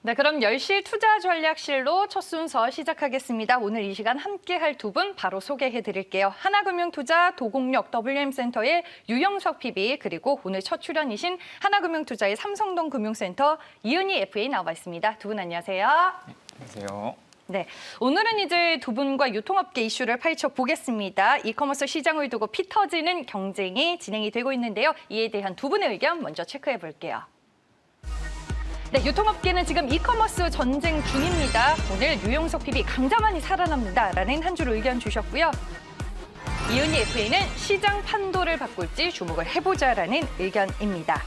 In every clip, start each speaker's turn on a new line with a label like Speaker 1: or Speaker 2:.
Speaker 1: 네, 그럼 10시 투자 전략실로 첫 순서 시작하겠습니다. 오늘 이 시간 함께할 두 분 바로 소개해드릴게요. 하나금융투자 도곡역 WM센터의 유영석 PB, 그리고 오늘 첫 출연이신 하나금융투자의 삼성동 금융센터 이은희 FA 나와 있습니다. 두 분 안녕하세요.
Speaker 2: 네, 안녕하세요.
Speaker 1: 네, 오늘은 이제 두 분과 유통업계 이슈를 파헤쳐 보겠습니다. 이커머스 시장을 두고 피 터지는 경쟁이 진행이 되고 있는데요. 이에 대한 두 분의 의견 먼저 체크해 볼게요. 네, 유통업계는 지금 이커머스 전쟁 중입니다. 오늘 유영석 PB 강자만이 살아남는다라는 한 줄 의견 주셨고요. 이은희 FA는 시장 판도를 바꿀지 주목을 해보자라는 의견입니다.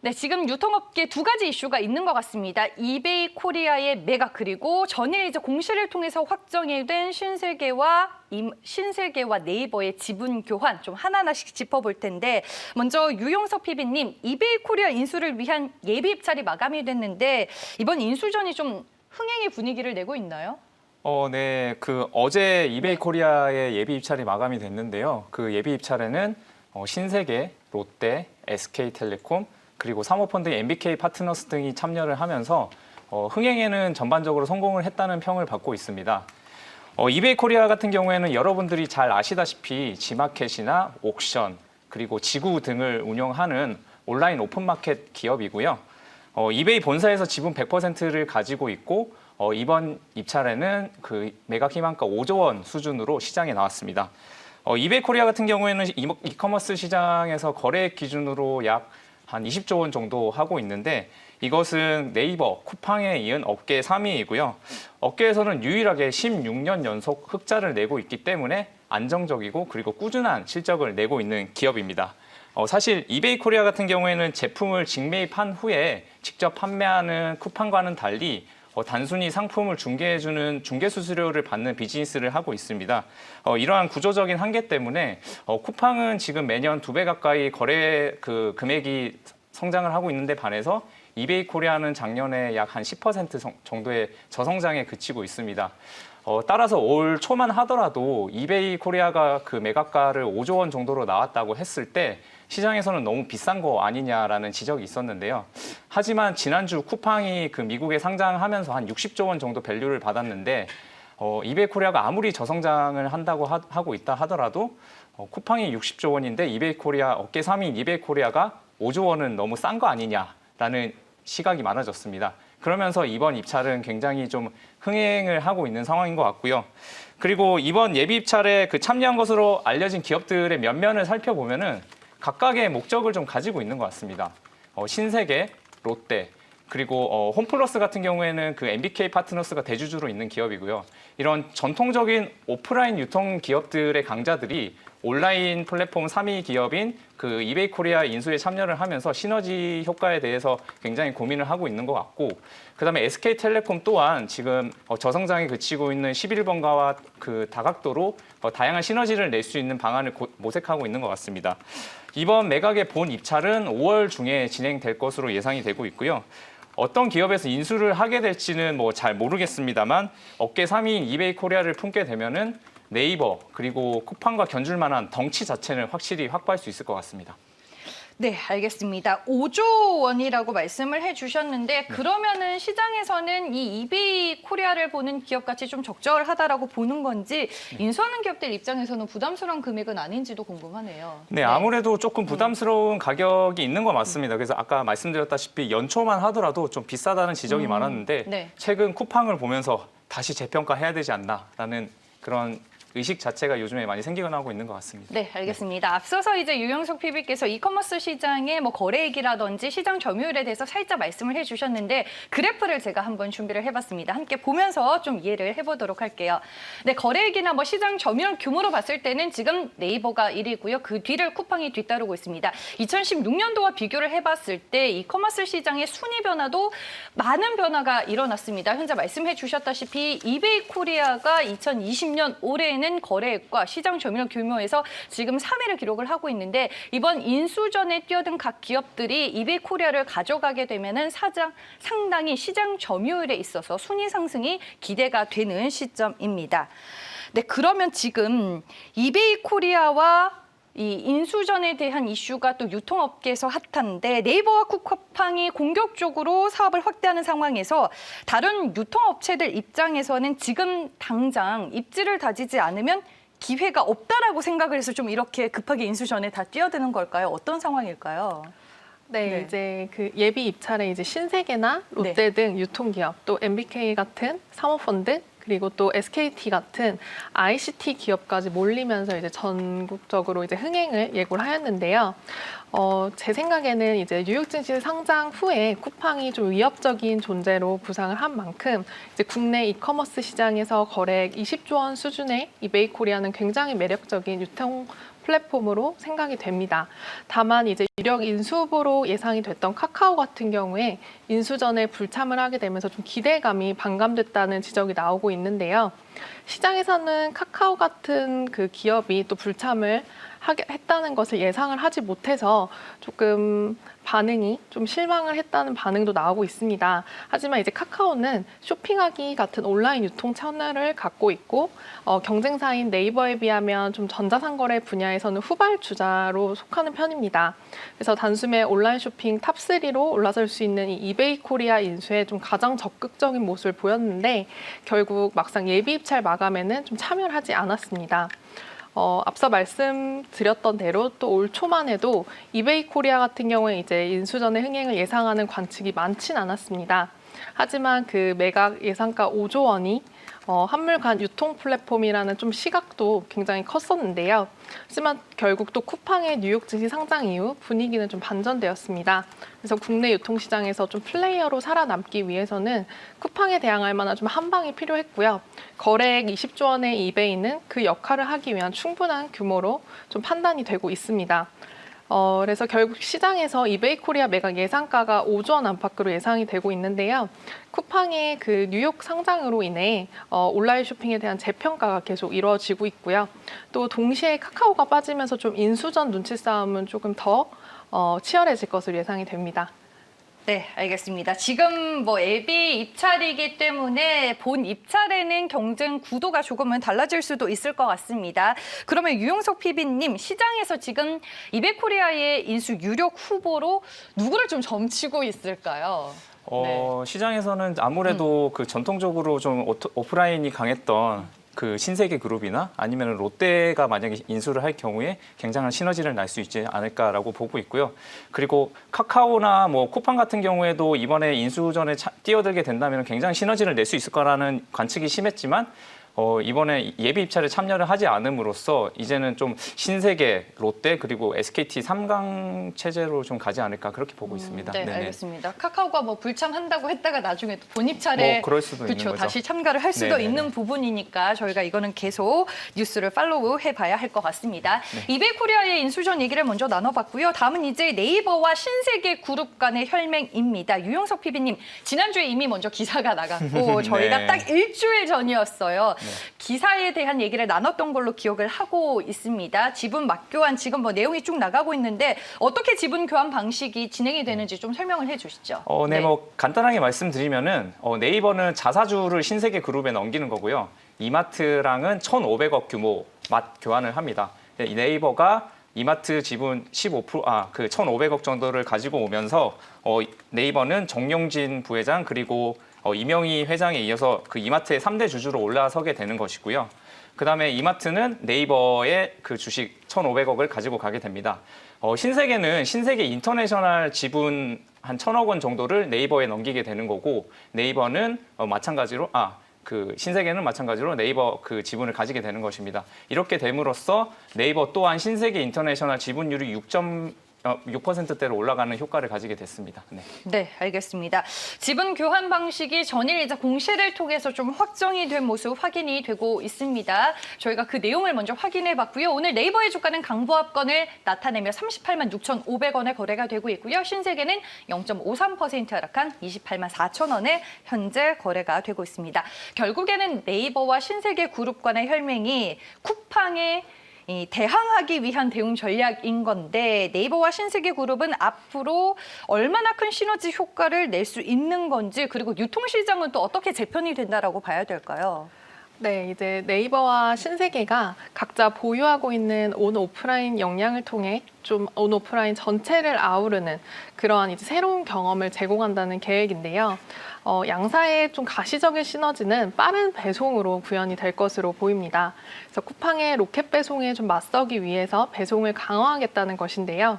Speaker 1: 네, 지금 유통업계 두 가지 이슈가 있는 것 같습니다. 이베이 코리아의 매각, 그리고 전일 이제 공시를 통해서 확정이 된 신세계와 네이버의 지분 교환, 좀 하나하나씩 짚어볼 텐데, 먼저 유영석 PB님, 이베이 코리아 인수를 위한 예비 입찰이 마감이 됐는데 이번 인수전이 좀 흥행의 분위기를 내고 있나요?
Speaker 2: 네, 어제 이베이 코리아의 예비 입찰이 마감이 됐는데요. 그 예비 입찰에는 신세계, 롯데, SK텔레콤, 그리고 사모펀드 MBK 파트너스 등이 참여를 하면서 흥행에는 전반적으로 성공을 했다는 평을 받고 있습니다. 이베이 코리아 같은 경우에는 여러분들이 잘 아시다시피 지마켓이나 옥션, 그리고 지구 등을 운영하는 온라인 오픈마켓 기업이고요. 이베이 본사에서 지분 100%를 가지고 있고 이번 입찰에는 그 매각 희망가 5조 원 수준으로 시장에 나왔습니다. 이베이 코리아 같은 경우에는 이커머스 시장에서 거래액 기준으로 약 한 20조 원 정도 하고 있는데, 이것은 네이버, 쿠팡에 이은 업계 3위이고요. 업계에서는 유일하게 16년 연속 흑자를 내고 있기 때문에 안정적이고 그리고 꾸준한 실적을 내고 있는 기업입니다. 사실 이베이 코리아 같은 경우에는 제품을 직매입한 후에 직접 판매하는 쿠팡과는 달리 단순히 상품을 중개해주는 중개 수수료를 받는 비즈니스를 하고 있습니다. 이러한 구조적인 한계 때문에 쿠팡은 지금 매년 2배 가까이 거래 금액이 성장을 하고 있는데 반해서 이베이 코리아는 작년에 약 한 10% 정도의 저성장에 그치고 있습니다. 따라서 올 초만 하더라도 이베이 코리아가 그 매각가를 5조 원 정도로 나왔다고 했을 때 시장에서는 너무 비싼 거 아니냐라는 지적이 있었는데요. 하지만 지난주 쿠팡이 그 미국에 상장하면서 한 60조 원 정도 밸류를 받았는데 이베이 코리아가 아무리 저성장을 한다고 하고 있다 하더라도 쿠팡이 60조 원인데 이베이 코리아 업계 3위인 이베이 코리아가 5조 원은 너무 싼 거 아니냐라는 시각이 많아졌습니다. 그러면서 이번 입찰은 굉장히 좀 흥행을 하고 있는 상황인 것 같고요. 그리고 이번 예비 입찰에 참여한 것으로 알려진 기업들의 면면을 살펴보면은 각각의 목적을 좀 가지고 있는 것 같습니다. 신세계, 롯데, 그리고 홈플러스 같은 경우에는 그 MBK 파트너스가 대주주로 있는 기업이고요. 이런 전통적인 오프라인 유통 기업들의 강자들이 온라인 플랫폼 3위 기업인 그 이베이 코리아 인수에 참여를 하면서 시너지 효과에 대해서 굉장히 고민을 하고 있는 것 같고, 그다음에 SK텔레콤 또한 지금 저성장에 그치고 있는 11번가와 그 다각도로 다양한 시너지를 낼 수 있는 방안을 모색하고 있는 것 같습니다. 이번 매각의 본 입찰은 5월 중에 진행될 것으로 예상이 되고 있고요. 어떤 기업에서 인수를 하게 될지는 잘 모르겠습니다만 업계 3위인 이베이 코리아를 품게 되면은 네이버 그리고 쿠팡과 견줄 만한 덩치 자체는 확실히 확보할 수 있을 것 같습니다.
Speaker 1: 네, 알겠습니다. 5조 원이라고 말씀을 해주셨는데, 그러면은 시장에서는 이 이베이 코리아를 보는 기업같이 좀 적절하다라고 보는 건지, 인수하는 기업들 입장에서는 부담스러운 금액은 아닌지도 궁금하네요.
Speaker 2: 네, 아무래도 조금 부담스러운 가격이 있는 건 맞습니다. 그래서 아까 말씀드렸다시피 연초만 하더라도 좀 비싸다는 지적이 많았는데,
Speaker 1: 네.
Speaker 2: 최근 쿠팡을 보면서 다시 재평가해야 되지 않나라는 그런 의식 자체가 요즘에 많이 생겨나고 있는 것 같습니다.
Speaker 1: 네, 알겠습니다. 앞서서 이제 유영석 PB께서 이커머스 시장의 거래액이라든지 시장 점유율에 대해서 살짝 말씀을 해주셨는데, 그래프를 제가 한번 준비를 해봤습니다. 함께 보면서 좀 이해를 해보도록 할게요. 네, 거래액이나 시장 점유율 규모로 봤을 때는 지금 네이버가 1위고요. 그 뒤를 쿠팡이 뒤따르고 있습니다. 2016년도와 비교를 해봤을 때 이커머스 시장의 순위 변화도 많은 변화가 일어났습니다. 현재 말씀해 주셨다시피 이베이 코리아가 2020년 올해에는 거래액과 시장 점유율 규모에서 지금 3위를 기록을 하고 있는데, 이번 인수전에 뛰어든 각 기업들이 이베이 코리아를 가져가게 되면은 상당히 시장 점유율에 있어서 순위 상승이 기대가 되는 시점입니다. 네, 그러면 지금 이베이 코리아와 이 인수전에 대한 이슈가 또 유통업계에서 핫한데 네이버와 쿠팡이 공격적으로 사업을 확대하는 상황에서 다른 유통업체들 입장에서는 지금 당장 입지를 다지지 않으면 기회가 없다라고 생각을 해서 좀 이렇게 급하게 인수전에 다 뛰어드는 걸까요? 어떤 상황일까요?
Speaker 3: 네,
Speaker 1: 네.
Speaker 3: 이제 그 예비 입찰에 이제 신세계나 롯데 등 유통기업, 또 MBK 같은 사모펀드, 그리고 또 SKT 같은 ICT 기업까지 몰리면서 이제 전국적으로 이제 흥행을 예고를 하였는데요. 제 생각에는 이제 뉴욕 증시 상장 후에 쿠팡이 좀 위협적인 존재로 부상을 한 만큼 이제 국내 이커머스 시장에서 거래액 20조 원 수준의 이베이 코리아는 굉장히 매력적인 유통 플랫폼으로 생각이 됩니다. 다만 이제 유력 인수 후보로 예상이 됐던 카카오 같은 경우에 인수 전에 불참을 하게 되면서 좀 기대감이 반감됐다는 지적이 나오고 있는데요. 시장에서는 카카오 같은 그 기업이 또 불참을 했다는 것을 예상을 하지 못해서 조금 반응이 좀 실망을 했다는 반응도 나오고 있습니다. 하지만 이제 카카오는 쇼핑하기 같은 온라인 유통 채널을 갖고 있고 경쟁사인 네이버에 비하면 좀 전자상거래 분야에서는 후발주자로 속하는 편입니다. 그래서 단숨에 온라인 쇼핑 탑3로 올라설 수 있는 이 이베이 코리아 인수에 좀 가장 적극적인 모습을 보였는데 결국 막상 예비 입찰 마감에는 좀 참여를 하지 않았습니다. 앞서 말씀드렸던 대로 또 올 초만 해도 이베이 코리아 같은 경우에 이제 인수전의 흥행을 예상하는 관측이 많진 않았습니다. 하지만 그 매각 예상가 5조 원이 한물간 유통 플랫폼이라는 좀 시각도 굉장히 컸었는데요. 하지만 결국 또 쿠팡의 뉴욕 증시 상장 이후 분위기는 좀 반전되었습니다. 그래서 국내 유통시장에서 좀 플레이어로 살아남기 위해서는 쿠팡에 대항할 만한 좀 한방이 필요했고요. 거래액 20조 원의 이베이는 그 역할을 하기 위한 충분한 규모로 좀 판단이 되고 있습니다. 그래서 결국 시장에서 이베이 코리아 매각 예상가가 5조 원 안팎으로 예상이 되고 있는데요. 쿠팡의 그 뉴욕 상장으로 인해 온라인 쇼핑에 대한 재평가가 계속 이루어지고 있고요. 또 동시에 카카오가 빠지면서 좀 인수전 눈치 싸움은 조금 더 치열해질 것으로 예상이 됩니다.
Speaker 1: 네, 알겠습니다. 지금 뭐 예비 입찰이기 때문에 본 입찰에는 경쟁 구도가 조금은 달라질 수도 있을 것 같습니다. 그러면 유용석 PB님, 시장에서 지금 이베코리아의 인수 유력 후보로 누구를 좀 점치고 있을까요?
Speaker 2: 시장에서는 아무래도 그 전통적으로 좀 오프라인이 강했던 그 신세계 그룹이나 아니면 롯데가 만약에 인수를 할 경우에 굉장한 시너지를 날 수 있지 않을까라고 보고 있고요. 그리고 카카오나 뭐 쿠팡 같은 경우에도 이번에 인수전에 뛰어들게 된다면 굉장히 시너지를 낼 수 있을 거라는 관측이 심했지만 이번에 예비 입찰에 참여를 하지 않음으로써 이제는 좀 신세계, 롯데 그리고 SKT 3강 체제로 좀 가지 않을까 그렇게 보고 있습니다.
Speaker 1: 네,
Speaker 2: 네네.
Speaker 1: 알겠습니다. 카카오가 뭐 불참한다고 했다가 나중에 또 본 입찰에
Speaker 2: 그럴 수도 있는 거죠.
Speaker 1: 다시 참가를 할 수도
Speaker 2: 네네네.
Speaker 1: 있는 부분이니까 저희가 이거는 계속 뉴스를 팔로우 해봐야 할 것 같습니다. 이베이코리아의 인수전 얘기를 먼저 나눠봤고요. 다음은 이제 네이버와 신세계 그룹 간의 혈맹입니다. 유용석 PB님, 지난주에 이미 먼저 기사가 나갔고 저희가
Speaker 2: 네.
Speaker 1: 딱 일주일 전이었어요. 기사에 대한 얘기를 나눴던 걸로 기억을 하고 있습니다. 지분 맞교환 지금 뭐 내용이 쭉 나가고 있는데 어떻게 지분 교환 방식이 진행이 되는지 좀 설명을 해주시죠.
Speaker 2: 네, 뭐 간단하게 말씀드리면은 네이버는 자사주를 신세계 그룹에 넘기는 거고요. 이마트랑은 1,500억 규모 맞 교환을 합니다. 이 네이버가 이마트 지분 15%, 그 1,500억 정도를 가지고 오면서 네이버는 정용진 부회장 그리고 이명희 회장에 이어서 그 이마트의 3대 주주로 올라서게 되는 것이고요. 그다음에 이마트는 네이버의 그 주식 1,500억을 가지고 가게 됩니다. 신세계는 신세계 인터내셔널 지분 한 1,000억 원 정도를 네이버에 넘기게 되는 거고 마찬가지로 신세계는 마찬가지로 네이버 그 지분을 가지게 되는 것입니다. 이렇게 됨으로써 네이버 또한 신세계 인터내셔널 지분율이 6%대로 올라가는 효과를 가지게 됐습니다.
Speaker 1: 네, 알겠습니다. 지분 교환 방식이 전일 이제 공시를 통해서 좀 확정이 된 모습 확인이 되고 있습니다. 저희가 그 내용을 먼저 확인해 봤고요. 오늘 네이버의 주가는 강보합권을 나타내며 38만 6,500원에 거래가 되고 있고요. 신세계는 0.53% 하락한 28만 4천 원에 현재 거래가 되고 있습니다. 결국에는 네이버와 신세계 그룹 간의 혈맹이 쿠팡의 대항하기 위한 대응 전략인 건데 네이버와 신세계 그룹은 앞으로 얼마나 큰 시너지 효과를 낼 수 있는 건지 그리고 유통시장은 또 어떻게 재편이 된다라고 봐야 될까요?
Speaker 3: 네, 이제 네이버와 신세계가 각자 보유하고 있는 온 오프라인 역량을 통해 좀 온 오프라인 전체를 아우르는 그러한 이제 새로운 경험을 제공한다는 계획인데요. 양사의 좀 가시적인 시너지는 빠른 배송으로 구현이 될 것으로 보입니다. 그래서 쿠팡의 로켓 배송에 좀 맞서기 위해서 배송을 강화하겠다는 것인데요.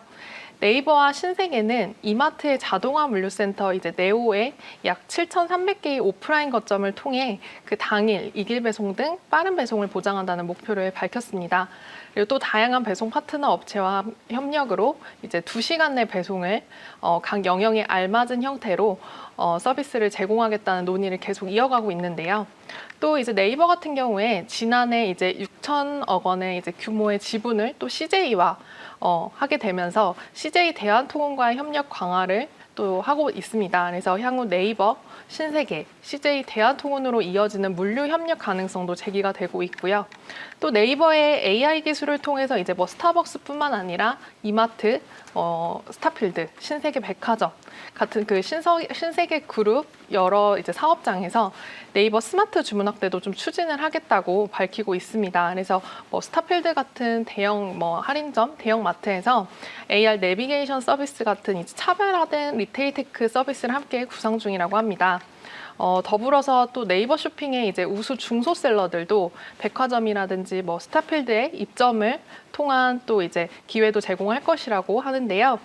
Speaker 3: 네이버와 신세계는 이마트의 자동화 물류센터 이제 네오의 약 7,300개의 오프라인 거점을 통해 그 당일 이길 배송 등 빠른 배송을 보장한다는 목표를 밝혔습니다. 그리고 또 다양한 배송 파트너 업체와 협력으로 이제 2시간 내 배송을 각 영역에 알맞은 형태로 서비스를 제공하겠다는 논의를 계속 이어가고 있는데요. 또 이제 네이버 같은 경우에 지난해 이제 6천억 원의 이제 규모의 지분을 또 CJ와 하게 되면서 CJ 대한통운과의 협력 강화를 또 하고 있습니다. 그래서 향후 네이버, 신세계, CJ 대한통운으로 이어지는 물류 협력 가능성도 제기가 되고 있고요. 또 네이버의 AI 기술을 통해서 이제 뭐 스타벅스뿐만 아니라 이마트, 스타필드, 신세계 백화점 같은 그 신세계 그룹 여러 이제 사업장에서 네이버 스마트 주문 확대도 좀 추진을 하겠다고 밝히고 있습니다. 그래서 뭐 스타필드 같은 대형 뭐 할인점, 대형 마트에서 AR 내비게이션 서비스 같은 이제 차별화된 리테일 테크 서비스를 함께 구상 중이라고 합니다. 더불어서 또 네이버 쇼핑의 이제 우수 중소셀러들도 백화점이라든지 뭐 스타필드의 입점을 통한 또 이제 기회도 제공할 것이라고 하는데요.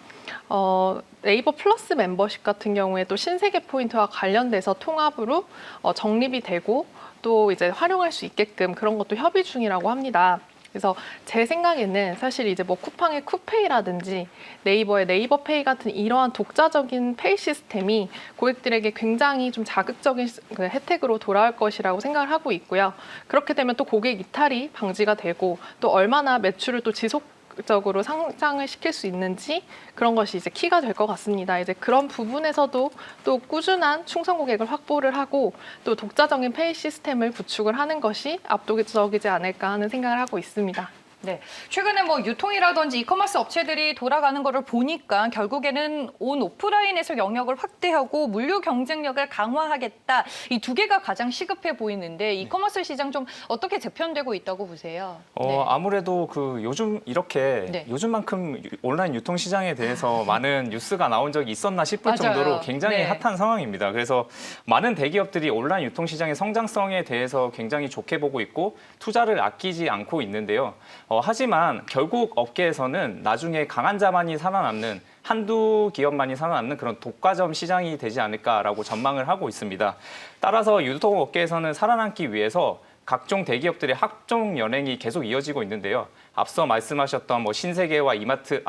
Speaker 3: 네이버 플러스 멤버십 같은 경우에 또 신세계 포인트와 관련돼서 통합으로 적립이 되고 또 이제 활용할 수 있게끔 그런 것도 협의 중이라고 합니다. 그래서 제 생각에는 사실 이제 뭐 쿠팡의 쿠페이라든지 네이버의 네이버페이 같은 이러한 독자적인 페이 시스템이 고객들에게 굉장히 좀 자극적인 그 혜택으로 돌아올 것이라고 생각을 하고 있고요. 그렇게 되면 또 고객 이탈이 방지가 되고 또 얼마나 매출을 또 지속적으로 상장을 시킬 수 있는지 그런 것이 이제 키가 될 것 같습니다. 이제 그런 부분에서도 또 꾸준한 충성 고객을 확보를 하고 또 독자적인 페이 시스템을 구축을 하는 것이 압도적이지 않을까 하는 생각을 하고 있습니다.
Speaker 1: 네, 최근에 뭐 유통이라든지 이커머스 업체들이 돌아가는 거를 보니까 결국에는 온 오프라인에서 영역을 확대하고 물류 경쟁력을 강화하겠다. 이 두 개가 가장 시급해 보이는데 이커머스 시장 좀 어떻게 재편되고 있다고 보세요? 네.
Speaker 2: 아무래도 그 요즘 이렇게
Speaker 1: 네.
Speaker 2: 요즘만큼 온라인 유통 시장에 대해서 많은 뉴스가 나온 적이 있었나 싶을
Speaker 1: 맞아요.
Speaker 2: 정도로 굉장히
Speaker 1: 네.
Speaker 2: 핫한 상황입니다. 그래서 많은 대기업들이 온라인 유통 시장의 성장성에 대해서 굉장히 좋게 보고 있고 투자를 아끼지 않고 있는데요. 하지만 결국 업계에서는 나중에 강한 자만이 살아남는 한두 기업만이 살아남는 그런 독과점 시장이 되지 않을까라고 전망을 하고 있습니다. 따라서 유통업계에서는 살아남기 위해서 각종 대기업들의 합종 연행이 계속 이어지고 있는데요. 앞서 말씀하셨던 뭐 신세계와 이마트,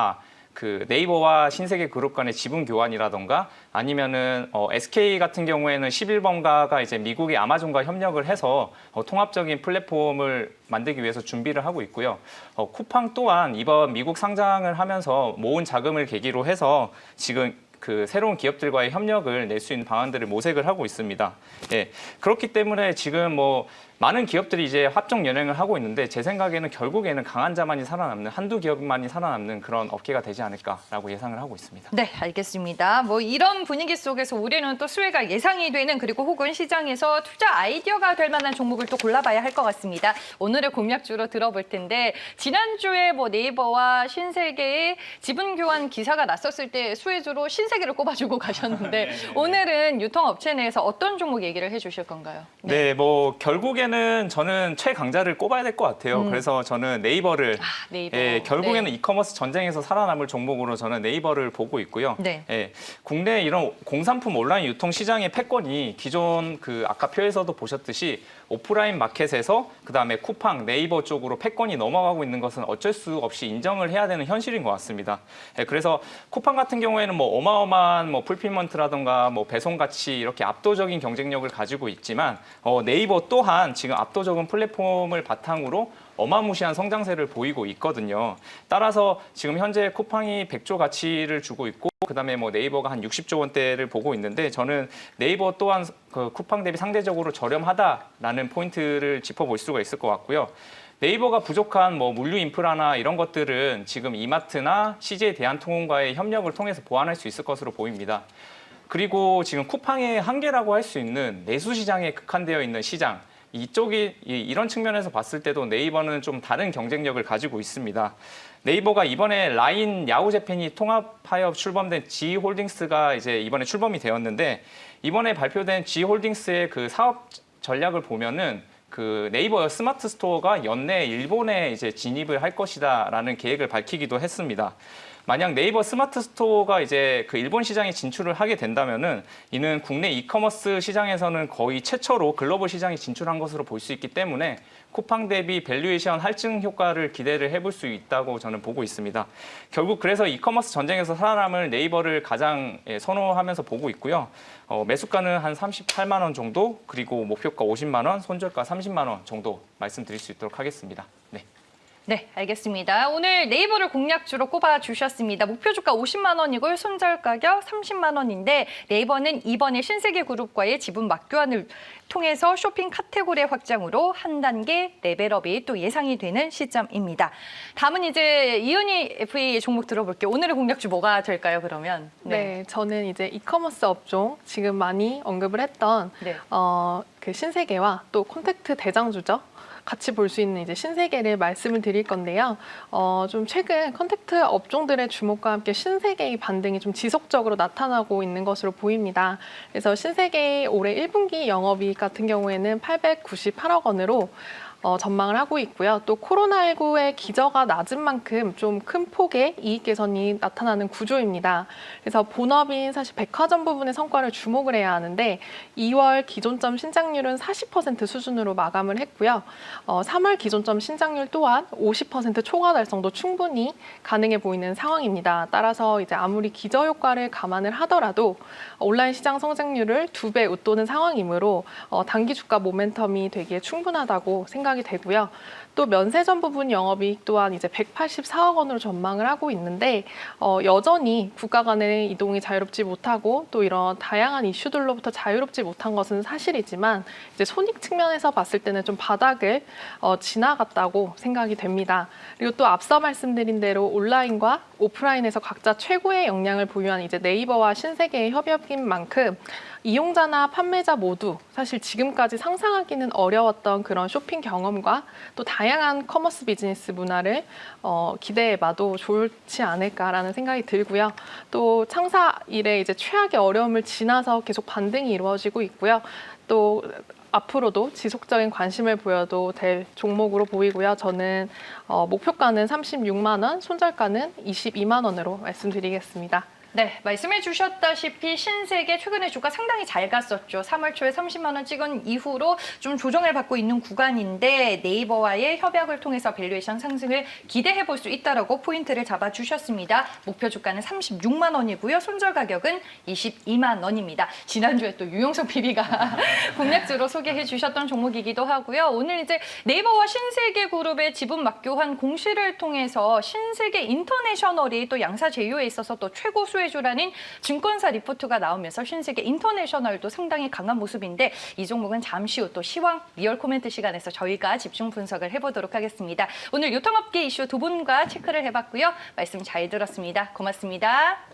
Speaker 2: 그 네이버와 신세계 그룹 간의 지분 교환이라던가 아니면은 SK 같은 경우에는 11번가가 이제 미국의 아마존과 협력을 해서 통합적인 플랫폼을 만들기 위해서 준비를 하고 있고요. 쿠팡 또한 이번 미국 상장을 하면서 모은 자금을 계기로 해서 지금 그 새로운 기업들과의 협력을 낼 수 있는 방안들을 모색을 하고 있습니다. 예, 그렇기 때문에 지금 뭐 많은 기업들이 이제 합종 연행을 하고 있는데 제 생각에는 결국에는 강한 자만이 살아남는 한두 기업만이 살아남는 그런 업계가 되지 않을까라고 예상을 하고 있습니다.
Speaker 1: 네, 알겠습니다. 뭐 이런 분위기 속에서 우리는 또 수혜가 예상이 되는 그리고 혹은 시장에서 투자 아이디어가 될 만한 종목을 또 골라봐야 할 것 같습니다. 오늘의 공략주로 들어볼 텐데 지난주에 뭐 네이버와 신세계의 지분 교환 기사가 났었을 때 수혜주로 신세계를 꼽아주고 가셨는데 오늘은 유통업체 내에서 어떤 종목 얘기를 해주실 건가요?
Speaker 2: 네, 뭐 결국에는 저는 최강자를 꼽아야 될 것 같아요. 그래서 저는 네이버를
Speaker 1: 네이버.
Speaker 2: 예, 결국에는
Speaker 1: 네.
Speaker 2: 이커머스 전쟁에서 살아남을 종목으로 저는 네이버를 보고 있고요.
Speaker 1: 네.
Speaker 2: 예, 국내 이런 공산품 온라인 유통 시장의 패권이 기존 그 아까 표에서도 보셨듯이 오프라인 마켓에서 그다음에 쿠팡, 네이버 쪽으로 패권이 넘어가고 있는 것은 어쩔 수 없이 인정을 해야 되는 현실인 것 같습니다. 예, 그래서 쿠팡 같은 경우에는 뭐 어마어마한 뭐 풀필먼트라던가 뭐 배송 가치 이렇게 압도적인 경쟁력을 가지고 있지만 네이버 또한 지금 압도적인 플랫폼을 바탕으로 어마무시한 성장세를 보이고 있거든요. 따라서 지금 현재 쿠팡이 100조 가치를 주고 있고 그다음에 뭐 네이버가 한 60조 원대를 보고 있는데 저는 네이버 또한 그 쿠팡 대비 상대적으로 저렴하다라는 포인트를 짚어볼 수가 있을 것 같고요. 네이버가 부족한 뭐 물류 인프라나 이런 것들은 지금 이마트나 CJ 대한통운과의 협력을 통해서 보완할 수 있을 것으로 보입니다. 그리고 지금 쿠팡의 한계라고 할 수 있는 내수 시장에 국한되어 있는 시장, 이런 측면에서 봤을 때도 네이버는 좀 다른 경쟁력을 가지고 있습니다. 네이버가 이번에 라인, 야후재팬이 통합하여 출범된 G홀딩스가 이제 이번에 출범이 되었는데 이번에 발표된 G홀딩스의 그 사업 전략을 보면은 그 네이버 스마트 스토어가 연내 일본에 이제 진입을 할 것이다라는 계획을 밝히기도 했습니다. 만약 네이버 스마트 스토어가 이제 그 일본 시장에 진출을 하게 된다면은 이는 국내 이커머스 시장에서는 거의 최초로 글로벌 시장에 진출한 것으로 볼 수 있기 때문에 쿠팡 대비 밸류에이션 할증 효과를 기대를 해볼 수 있다고 저는 보고 있습니다. 결국 그래서 이커머스 전쟁에서 살아남을 네이버를 가장 선호하면서 보고 있고요. 매수가는 한 38만 원 정도, 그리고 목표가 50만 원, 손절가 30만 원 정도 말씀드릴 수 있도록 하겠습니다. 네.
Speaker 1: 네, 알겠습니다. 오늘 네이버를 공략주로 꼽아주셨습니다. 목표 주가 50만 원이고 손절 가격 30만 원인데 네이버는 이번에 신세계 그룹과의 지분 맞교환을 통해서 쇼핑 카테고리 확장으로 한 단계 레벨업이 또 예상이 되는 시점입니다. 다음은 이제 이은희 FA 종목 들어볼게요. 오늘의 공략주 뭐가 될까요, 그러면?
Speaker 3: 네, 저는 이제 이커머스 업종 지금 많이 언급을 했던
Speaker 1: 네.
Speaker 3: 그 신세계와 또 콘택트 대장주죠. 같이 볼 수 있는 이제 신세계를 말씀을 드릴 건데요. 좀 최근 컨택트 업종들의 주목과 함께 신세계의 반등이 좀 지속적으로 나타나고 있는 것으로 보입니다. 그래서 신세계의 올해 1분기 영업이익 같은 경우에는 898억 원으로 전망을 하고 있고요. 또 코로나19의 기저가 낮은 만큼 좀 큰 폭의 이익 개선이 나타나는 구조입니다. 그래서 본업인 사실 백화점 부분의 성과를 주목을 해야 하는데 2월 기존점 신장률은 40% 수준으로 마감을 했고요. 3월 기존점 신장률 또한 50% 초과 달성도 충분히 가능해 보이는 상황입니다. 따라서 이제 아무리 기저 효과를 감안을 하더라도 온라인 시장 성장률을 2배 웃도는 상황이므로 단기 주가 모멘텀이 되기에 충분하다고 생각이 되고요. 또 면세점 부분 영업이익 또한 이제 184억 원으로 전망을 하고 있는데 여전히 국가 간의 이동이 자유롭지 못하고 또 이런 다양한 이슈들로부터 자유롭지 못한 것은 사실이지만 이제 손익 측면에서 봤을 때는 좀 바닥을 지나갔다고 생각이 됩니다. 그리고 또 앞서 말씀드린 대로 온라인과 오프라인에서 각자 최고의 역량을 보유한 이제 네이버와 신세계의 협업인 만큼 이용자나 판매자 모두 사실 지금까지 상상하기는 어려웠던 그런 쇼핑 경험과 또 다양한 커머스 비즈니스 문화를 기대해봐도 좋지 않을까라는 생각이 들고요. 또 창사 이래 이제 최악의 어려움을 지나서 계속 반등이 이루어지고 있고요. 또 앞으로도 지속적인 관심을 보여도 될 종목으로 보이고요. 저는 목표가는 36만 원, 손절가는 22만 원으로 말씀드리겠습니다.
Speaker 1: 네, 말씀해 주셨다시피 신세계 최근에 주가 상당히 잘 갔었죠. 3월 초에 30만 원 찍은 이후로 좀 조정을 받고 있는 구간인데 네이버와의 협약을 통해서 밸류에이션 상승을 기대해 볼 수 있다라고 포인트를 잡아 주셨습니다. 목표 주가는 36만 원이고요. 손절 가격은 22만 원입니다. 지난주에 또 유용석 PB가 공략주로 소개해 주셨던 종목이기도 하고요. 오늘 이제 네이버와 신세계 그룹의 지분 맞교환 공시를 통해서 신세계 인터내셔널이 또 양사 제휴에 있어서 또 최고 수혜 주라는 증권사 리포트가 나오면서 신세계 인터내셔널도 상당히 강한 모습인데 이 종목은 잠시 후 또 시황 리얼 코멘트 시간에서 저희가 집중 분석을 해보도록 하겠습니다. 오늘 유통업계 이슈 두 분과 체크를 해봤고요. 말씀 잘 들었습니다. 고맙습니다.